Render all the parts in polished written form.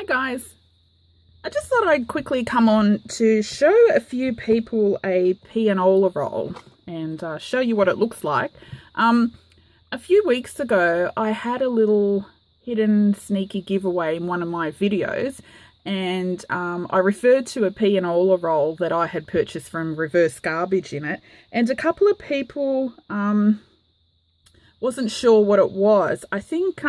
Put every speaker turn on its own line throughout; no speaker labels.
Hi guys, I just thought I'd quickly come on to show a few people a pianola roll and show you what it looks like. A few weeks ago I had a little hidden sneaky giveaway in one of my videos, and I referred to a pianola roll that I had purchased from Reverse Garbage in it, and a couple of people wasn't sure what it was. I think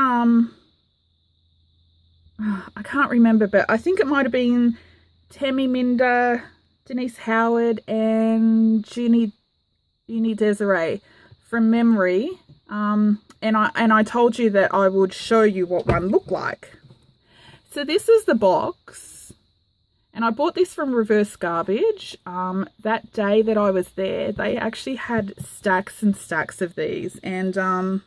I can't remember, but I think it might have been Tammy, Denise Howard, and Juni Desiree from memory. And I told you that I would show you what one looked like. So this is the box, and I bought this from Reverse Garbage. That day that I was there, they actually had stacks and stacks of these, and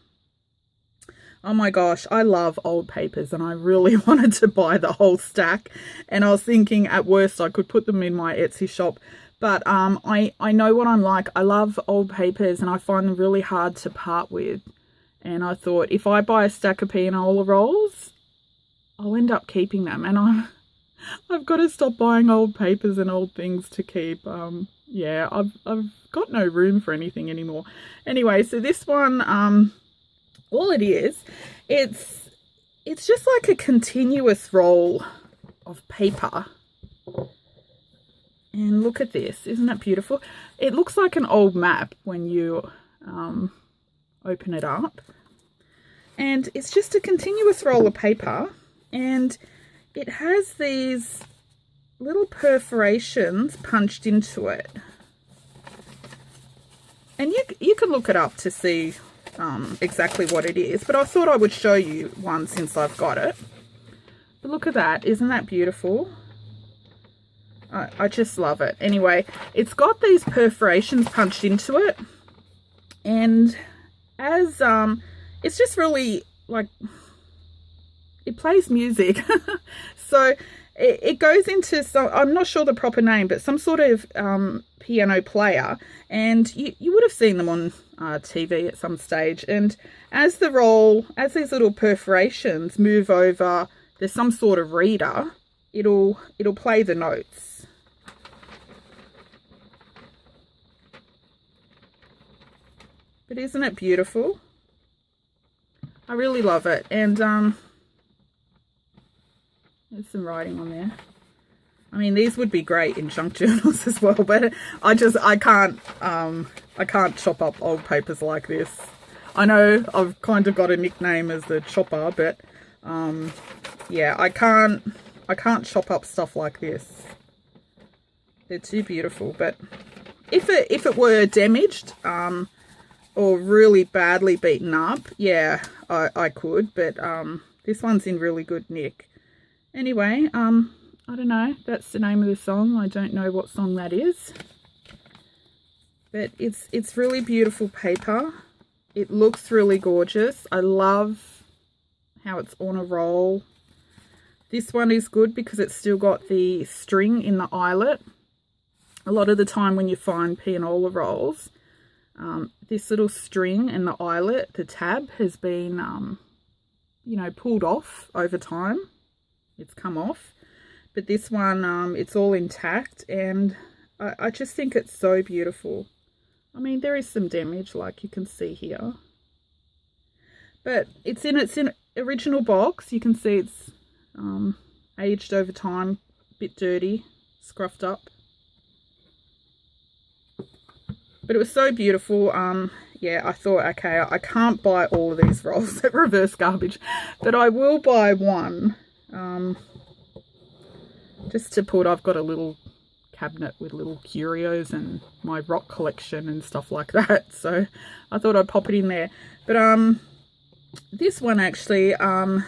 oh my gosh, I love old papers, and I really wanted to buy the whole stack, and I was thinking at worst I could put them in my Etsy shop, but I know what I'm like. I love old papers and I find them really hard to part with, and I thought if I buy a stack of pianola rolls, I'll end up keeping them, and I've got to stop buying old papers and old things to keep. Yeah, I've got no room for anything anymore. Anyway, so this one, all it is, it's just like a continuous roll of paper. And look at this, isn't it beautiful? It looks like an old map when you open it up. And it's just a continuous roll of paper, and it has these little perforations punched into it. And you can look it up to see exactly what it is, but I thought I would show you one since I've got it. But look at that, isn't that beautiful? I just love it. Anyway, it's got these perforations punched into it, and as it's just really like, it plays music. So it goes into some, I'm not sure the proper name, but some sort of piano player, and you would have seen them on TV at some stage. And as these little perforations move over, there's some sort of reader, it'll play the notes. But isn't it beautiful? I really love it. And there's some writing on there. I mean, these would be great in junk journals as well, but I can't chop up old papers like this. I know I've kind of got a nickname as the chopper, but yeah, I can't chop up stuff like this. They're too beautiful. But if it were damaged or really badly beaten up, yeah, I could, but this one's in really good nick. Anyway, I don't know, that's the name of the song. I don't know what song that is. But it's really beautiful paper. It looks really gorgeous. I love how it's on a roll. This one is good because it's still got the string in the eyelet. A lot of the time when you find pianola rolls, this little string and the eyelet, the tab, has been, you know, pulled off over time. It's come off. But this one, it's all intact, and I just think it's so beautiful. I mean, there is some damage, like you can see here. But it's in its original box. You can see it's aged over time, a bit dirty, scruffed up. But it was so beautiful. Yeah, I thought, okay, I can't buy all of these rolls at Reverse Garbage, but I will buy one. Just to put, I've got a little cabinet with little curios and my rock collection and stuff like that. So I thought I'd pop it in there. But this one actually, I'm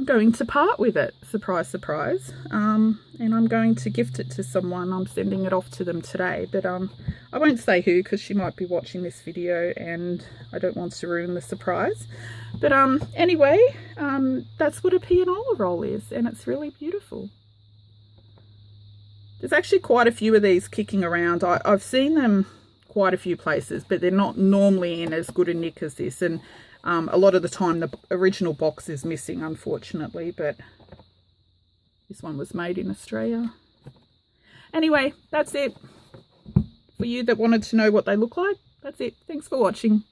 going to part with it. Surprise, surprise. And I'm going to gift it to someone. I'm sending it off to them today. But I won't say who, because she might be watching this video and I don't want to ruin the surprise. But anyway, that's what a pianola roll is, and it's really beautiful. There's actually quite a few of these kicking around. I've seen them quite a few places, but they're not normally in as good a nick as this. And a lot of the time the original box is missing, unfortunately, but This one was made in Australia. Anyway, that's it. For you that wanted to know what they look like, that's it. Thanks for watching.